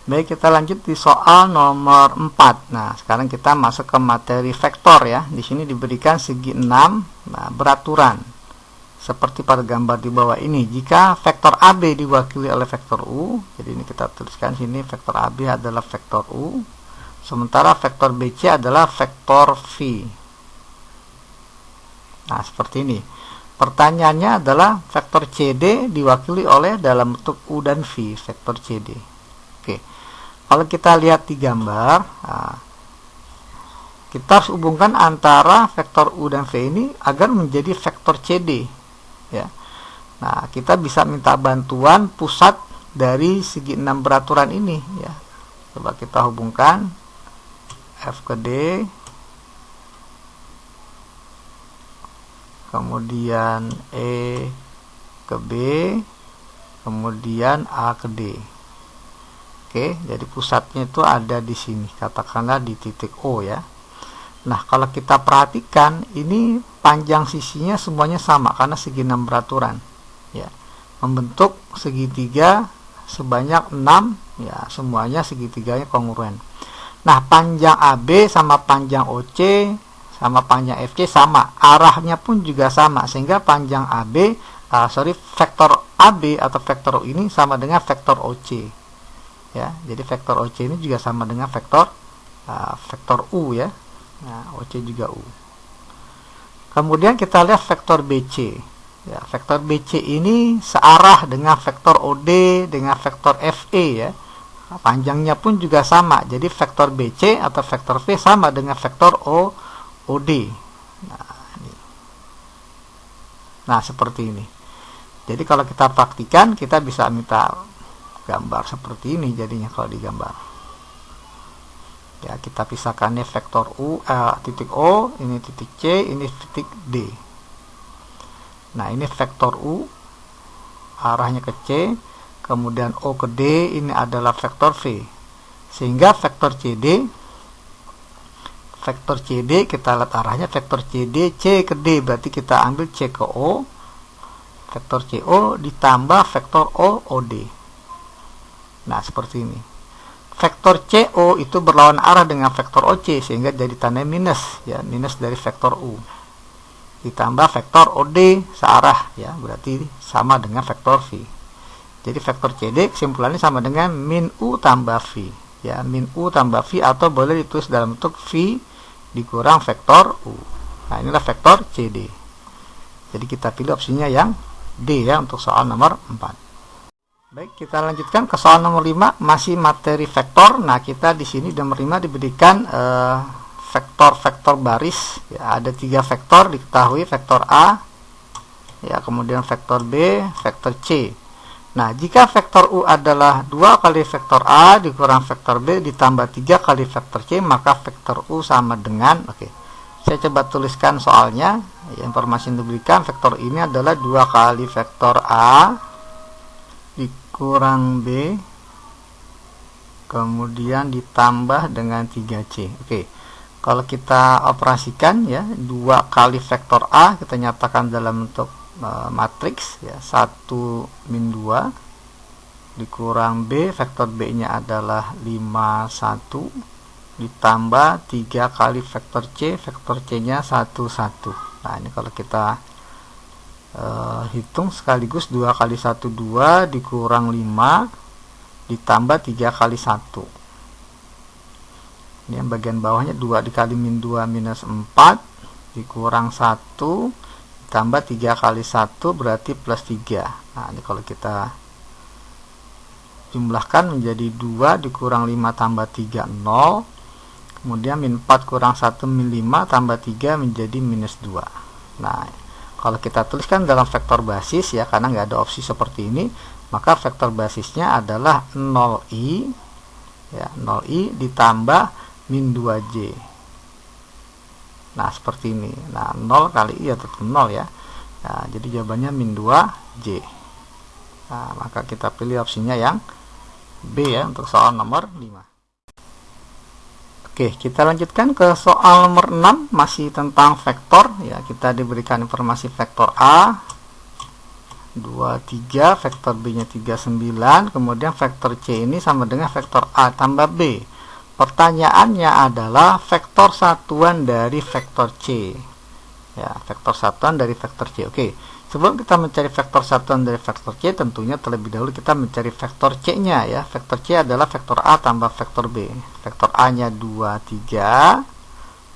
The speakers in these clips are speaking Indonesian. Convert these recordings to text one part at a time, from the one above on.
Baik, kita lanjut di soal nomor 4. Nah, sekarang kita masuk ke materi vektor ya. Di sini diberikan segi 6, nah, beraturan. Seperti pada gambar di bawah ini. Jika vektor AB diwakili oleh vektor U, jadi ini kita tuliskan sini vektor AB adalah vektor U, sementara vektor BC adalah vektor V. Nah, seperti ini. Pertanyaannya adalah vektor CD diwakili oleh dalam bentuk U dan V, vektor CD. Oke. Kalau kita lihat di gambar, nah, kita harus hubungkan antara vektor U dan V ini agar menjadi vektor CD. Ya. Nah, kita bisa minta bantuan pusat dari segi 6 beraturan ini. Ya. Coba kita hubungkan F ke D, kemudian E ke B, kemudian A ke D. Oke, jadi pusatnya itu ada di sini, katakanlah di titik O ya. Nah, kalau kita perhatikan, ini panjang sisinya semuanya sama karena segi 6 beraturan ya. Membentuk segitiga sebanyak 6 ya, semuanya segitiganya kongruen. Nah, panjang AB sama panjang OC sama panjang FC sama, arahnya pun juga sama, sehingga panjang vektor AB atau vektor U ini sama dengan vektor OC. Ya, jadi vektor OC ini juga sama dengan vektor U ya. Nah, OC juga U. Kemudian kita lihat vektor BC. Ya, vektor BC ini searah dengan vektor OD dengan vektor FE ya. Nah, panjangnya pun juga sama. Jadi vektor BC atau vektor V sama dengan vektor OD. Nah, seperti ini. Jadi kalau kita praktikan, kita bisa minta gambar seperti ini jadinya kalau digambar. Ya, kita pisahkannya vektor titik O, ini titik C, ini titik D. Nah, ini vektor U, arahnya ke C, kemudian O ke D, ini adalah vektor V. Sehingga vektor CD kita lihat arahnya vektor CD C ke D, berarti kita ambil C ke O, vektor CO ditambah vektor OD. Nah, seperti ini. Vektor CO itu berlawan arah dengan vektor OC, sehingga jadi tanda minus ya, minus dari vektor U. Ditambah vektor OD searah ya, berarti sama dengan vektor V. Jadi vektor CD kesimpulannya sama dengan min U tambah V ya, min U tambah V, atau boleh ditulis dalam bentuk V dikurang vektor U. Nah, inilah vektor CD. Jadi kita pilih opsinya yang D ya untuk soal nomor 4. Baik, kita lanjutkan ke soal nomor 5, masih materi vektor. Nah, kita di sini nomor 5 diberikan vektor-vektor baris ya, ada 3 vektor diketahui, vektor A ya, kemudian vektor B, vektor C. Nah, jika vektor U adalah 2 kali vektor A dikurang vektor B ditambah 3 kali vektor C, maka vektor U sama dengan, saya coba tuliskan soalnya ya, informasi yang diberikan, vektor ini adalah 2 kali vektor A dikurang B kemudian ditambah dengan 3C. Kalau kita operasikan ya, 2 kali vektor A kita nyatakan dalam bentuk matriks ya, 1 min 2 dikurang B, vektor B nya adalah 5 1 ditambah 3 kali vektor C nya 1 1. Nah, ini kalau kita hitung sekaligus, 2 kali 1 2 dikurang 5 ditambah 3 kali 1. Ini yang bagian bawahnya 2 dikali min 2 minus 4 dikurang 1 ditambah 3 kali 1 berarti plus 3. Nah, ini kalau kita jumlahkan menjadi 2 dikurang 5 tambah 3 0, kemudian min 4 kurang 1 min 5 tambah 3 menjadi minus 2. Nah, kalau kita tuliskan dalam vektor basis ya, karena nggak ada opsi seperti ini, maka vektor basisnya adalah 0i ya, 0i ditambah min 2j. Nah, seperti ini. Nah, 0 kali i ya tetap 0 ya. Nah, jadi jawabannya min 2j. Nah, maka kita pilih opsinya yang B ya untuk soal nomor 5. Oke, kita lanjutkan ke soal nomor 6, masih tentang vektor ya. Kita diberikan informasi vektor A 23, vektor B nya 39, kemudian vektor C ini sama dengan vektor A tambah B. Pertanyaannya adalah vektor satuan dari vektor C. Ya, vektor satuan dari vektor C. Oke, sebelum kita mencari vektor satuan dari vektor C, tentunya terlebih dahulu kita mencari vektor C-nya ya. Vektor C adalah vektor A tambah vektor B. Vektor A-nya 23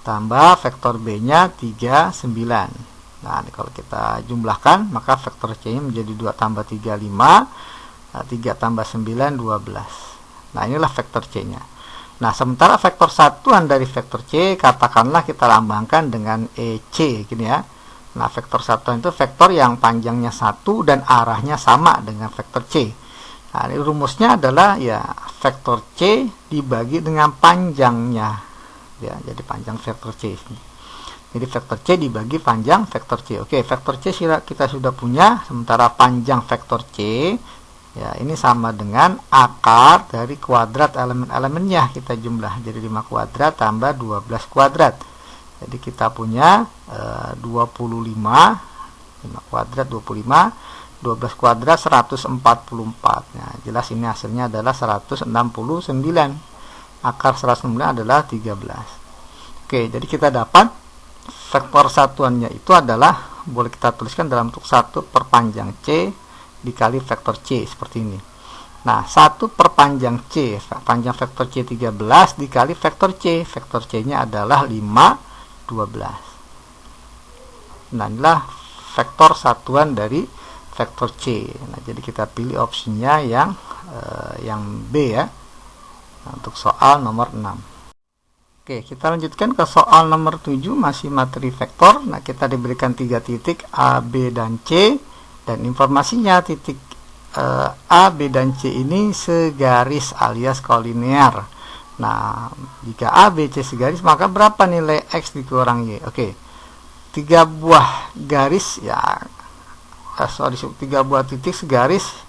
tambah vektor B-nya 39. Nah, ini kalau kita jumlahkan, maka vektor C-nya menjadi 2 tambah 3, 5. 3 tambah 9, 12. Nah, inilah vektor C-nya. Nah, sementara vektor satuan dari vektor C, katakanlah kita lambangkan dengan EC, gini ya. Nah, vektor satuan itu vektor yang panjangnya 1 dan arahnya sama dengan vektor C. Nah, ini rumusnya adalah ya vektor C dibagi dengan panjangnya. Ya, jadi panjang vektor C. Jadi vektor C dibagi panjang vektor C. Oke, vektor C kita sudah punya, sementara panjang vektor C ya ini sama dengan akar dari kuadrat elemen-elemennya kita jumlah. Jadi 5 kuadrat tambah 12 kuadrat. Jadi kita punya 25, 5 kuadrat 25, 12 kuadrat 144. Nah, jelas ini hasilnya adalah 169. Akar 169 adalah 13. Oke, jadi kita dapat vektor satuannya itu adalah, boleh kita tuliskan dalam bentuk 1 per panjang C dikali vektor C seperti ini. Nah, 1 per panjang C, panjang vektor C 13 dikali vektor C. Vektor C-nya adalah 5, 12. Nah, inilah vektor satuan dari vektor C. Nah, jadi kita pilih opsinya yang B ya. Nah, untuk soal nomor 6. Oke, kita lanjutkan ke soal nomor 7, masih materi vektor. Nah, kita diberikan 3 titik A, B, dan C, dan informasinya titik A, B, dan C ini segaris alias kolinear. Nah, jika A, B, C segaris, maka berapa nilai X dikurang Y? Oke, 3 buah garis ya, 3 buah titik segaris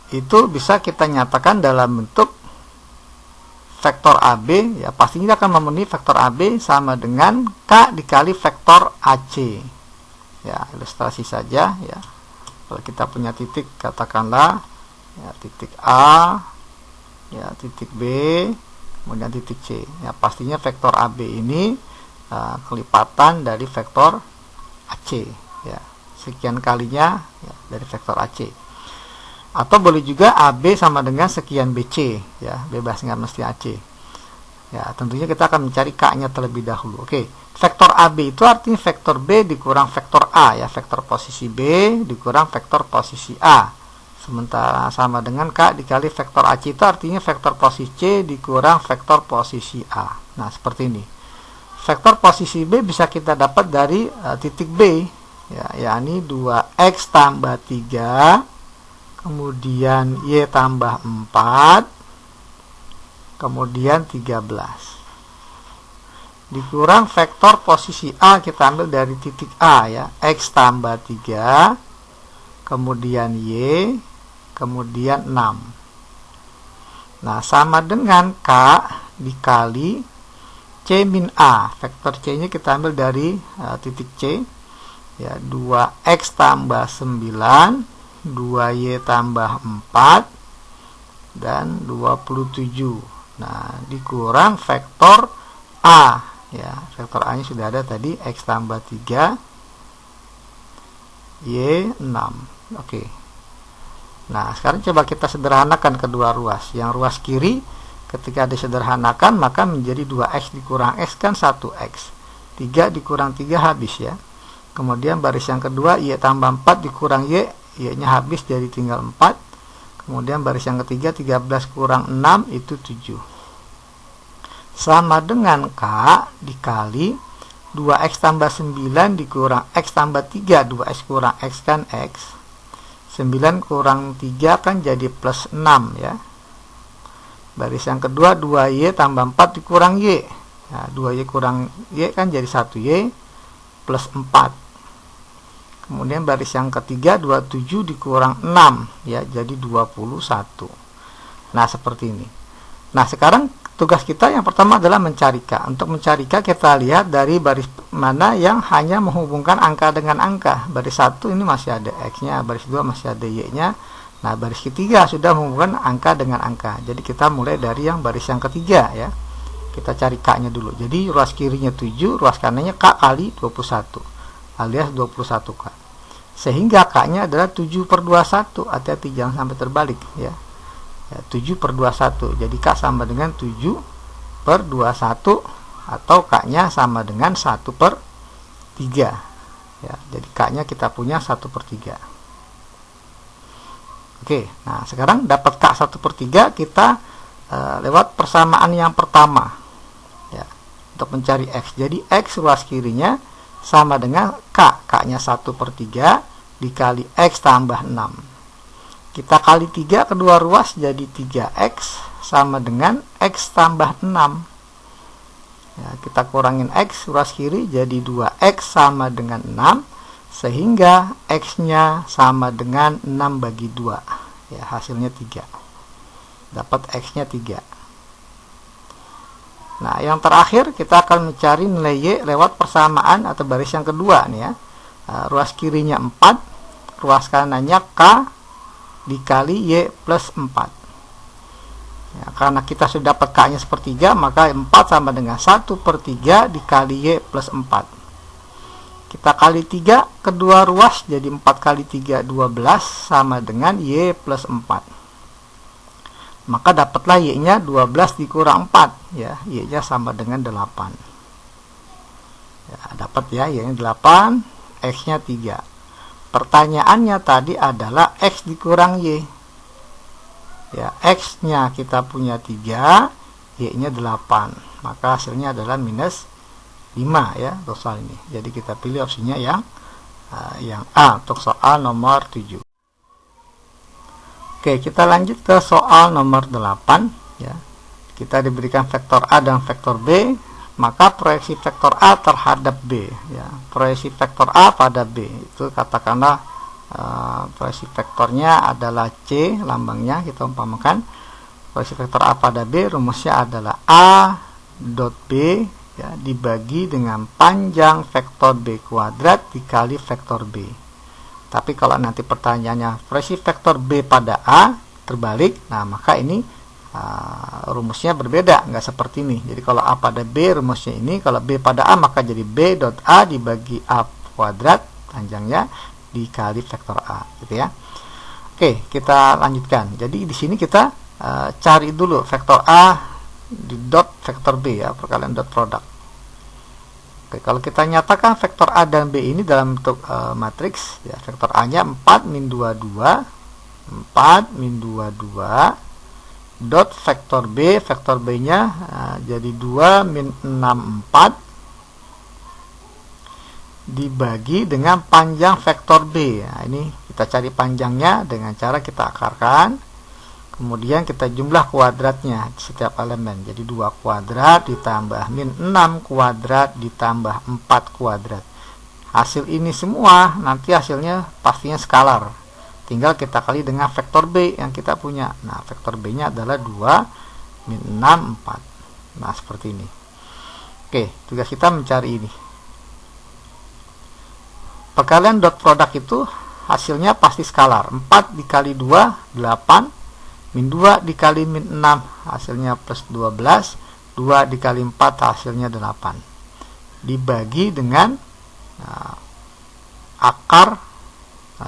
itu bisa kita nyatakan dalam bentuk vektor AB, ya pastinya akan memenuhi vektor AB sama dengan K dikali vektor AC. Ya, ilustrasi saja ya. Kalau kita punya titik, katakanlah ya titik A, ya titik B, kemudian titik C. Ya, pastinya vektor AB ini kelipatan dari vektor AC, ya. Sekian kalinya ya, dari vektor AC. Atau boleh juga AB sama dengan sekian BC, ya, bebas nggak mesti AC. Ya, tentunya kita akan mencari K-nya terlebih dahulu. Oke, vektor AB itu artinya vektor B dikurang vektor A, ya, vektor posisi B dikurang vektor posisi A. Sementara sama dengan K dikali vektor AC itu artinya vektor posisi C dikurang vektor posisi A. Nah, seperti ini. Vektor posisi B bisa kita dapat dari titik B, ya, yakni 2X tambah 3, kemudian Y tambah 4, kemudian 13. Dikurang vektor posisi A kita ambil dari titik A ya, X tambah 3, kemudian Y, kemudian 6. Nah, sama dengan K dikali C min A. Vektor C nya kita ambil dari titik C ya, 2X tambah 9, 2Y tambah 4 dan 27. Nah, dikurang vektor A ya, vektor A nya sudah ada tadi, X tambah 3, Y 6. Oke. Nah, sekarang coba kita sederhanakan kedua ruas. Yang ruas kiri ketika disederhanakan maka menjadi 2X dikurang X kan 1X. 3 dikurang 3 habis ya. Kemudian baris yang kedua, Y tambah 4 dikurang Y, Y-nya habis jadi tinggal 4. Kemudian baris yang ketiga, 13 kurang 6 itu 7. Sama dengan K dikali 2X tambah 9 dikurang X tambah 3. 2X kurang X kan X. 9 kurang 3 kan jadi plus 6 ya. Baris yang kedua, 2Y tambah 4 dikurang Y. Nah, 2Y kurang Y kan jadi 1Y plus 4. Kemudian baris yang ketiga, 27 dikurang 6 ya, jadi 21. Nah, seperti ini. Nah, sekarang tugas kita yang pertama adalah mencari K. Untuk mencari K kita lihat dari baris mana yang hanya menghubungkan angka dengan angka. Baris 1 ini masih ada X-nya, baris 2 masih ada Y-nya. Nah, baris ketiga sudah menghubungkan angka dengan angka. Jadi kita mulai dari yang baris yang ketiga ya. Kita cari K-nya dulu. Jadi ruas kirinya 7, ruas kanannya K kali 21 alias 21K. Sehingga K-nya adalah 7/21. Hati-hati jangan sampai terbalik ya. 7/21. Jadi K sama dengan 7/21 atau K-nya sama dengan 1/3 ya. Jadi K-nya kita punya 1/3. Oke, nah sekarang dapat K 1/3 kita lewat persamaan yang pertama ya, untuk mencari X. Jadi X ruas kirinya sama dengan K, K-nya 1/3 dikali X tambah 6. Kita kali 3 kedua ruas jadi 3X sama dengan X tambah 6 ya, kita kurangin X ruas kiri jadi 2X sama dengan 6, sehingga X-nya sama dengan 6 bagi 2 ya, hasilnya 3. Dapat X-nya 3. Nah, yang terakhir kita akan mencari nilai Y lewat persamaan atau baris yang kedua nih ya. Ruas kirinya 4, ruas kanannya K dikali Y plus 4 ya, karena kita sudah dapat K-nya 1/3, maka 4 sama dengan 1/3 dikali Y plus 4. Kita kali 3 kedua ruas jadi 4 kali 3 12 sama dengan Y plus 4. Maka dapatlah Y-nya 12 dikurang 4 ya, Y-nya sama dengan 8 ya, dapat ya Y-nya 8, X-nya 3. Pertanyaannya tadi adalah X dikurang Y ya, X-nya kita punya 3, Y-nya 8, maka hasilnya adalah minus 5 ya untuk soal ini. Jadi kita pilih opsinya yang A untuk soal nomor 7. Oke, kita lanjut ke soal nomor 8 ya. Kita diberikan vektor A dan vektor B, maka proyeksi vektor A terhadap B ya. Proyeksi vektor A pada B itu katakanlah proyeksi vektornya adalah C, lambangnya kita umpamakan. Proyeksi vektor A pada B rumusnya adalah A dot B ya, dibagi dengan panjang vektor B kuadrat dikali vektor B. Tapi kalau nanti pertanyaannya proyeksi vektor B pada A terbalik, nah maka ini rumusnya berbeda, nggak seperti ini. Jadi kalau A pada B rumusnya ini, kalau B pada A maka jadi B dot A dibagi A kuadrat panjangnya dikali vektor A gitu ya. Oke, kita lanjutkan. Jadi di sini kita cari dulu vektor A di dot vektor B ya, perkalian dot produk. Oke, kalau kita nyatakan vektor A dan B ini dalam bentuk matriks ya, vektor A nya 4 min 22 4 min 22 dot vektor B nya jadi 2 min 64 dibagi dengan panjang vektor B. Nah, ini kita cari panjangnya dengan cara kita akarkan, kemudian kita jumlah kuadratnya setiap elemen. Jadi 2 kuadrat ditambah min 6 kuadrat ditambah 4 kuadrat. Hasil ini semua nanti hasilnya pastinya skalar. Tinggal kita kali dengan vektor B yang kita punya. Nah, vektor B-nya adalah 2 min 6 4. Nah, seperti ini. Oke, tugas kita mencari ini. Perkalian dot produk itu hasilnya pasti skalar. 4 dikali 2 8, min 2 dikali min 6 hasilnya plus 12, 2 dikali 4 hasilnya 8. Dibagi dengan akar,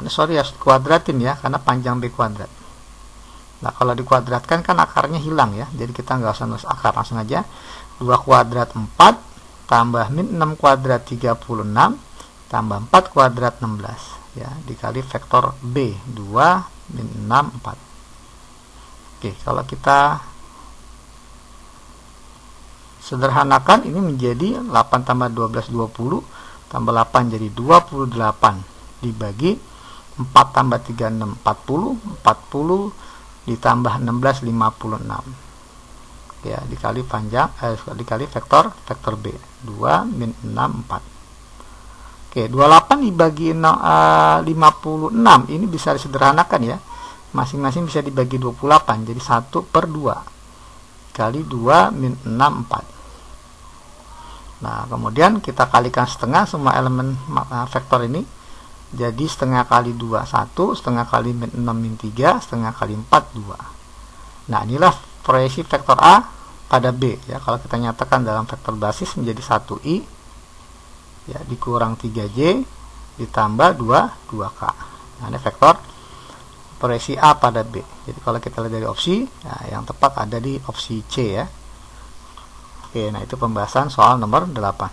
sorry harus kuadratin ya, karena panjang B kuadrat. Nah, kalau dikuadratkan kan akarnya hilang ya, jadi kita nggak usah nulis akar, langsung aja 2 kuadrat 4 tambah min 6 kuadrat 36 tambah 4 kuadrat 16 ya, dikali vektor B 2 min 6 4. Oke, kalau kita sederhanakan ini menjadi 8 tambah 12 20 tambah 8 jadi 28 dibagi 4 tambah 3 6 40 40 ditambah 16 56 ya, dikali panjang dikali vektor B 2 min 6 4. Oke, 28 dibagi 56 ini bisa disederhanakan ya, masing-masing bisa dibagi 28 jadi 1/2 kali 2 min 6 4. Nah kemudian kita kalikan setengah semua elemen vektor ini, jadi setengah kali 2 1, setengah kali min 6 min 3, setengah kali 4 2. Nah inilah proyeksi vektor A pada B ya. Kalau kita nyatakan dalam vektor basis menjadi 1i ya, dikurang 3j ditambah 2k. Nah ini vektor proyeksi A pada B. Jadi kalau kita lihat dari opsi, nah, yang tepat ada di opsi C ya. Oke, nah itu pembahasan soal nomor 8.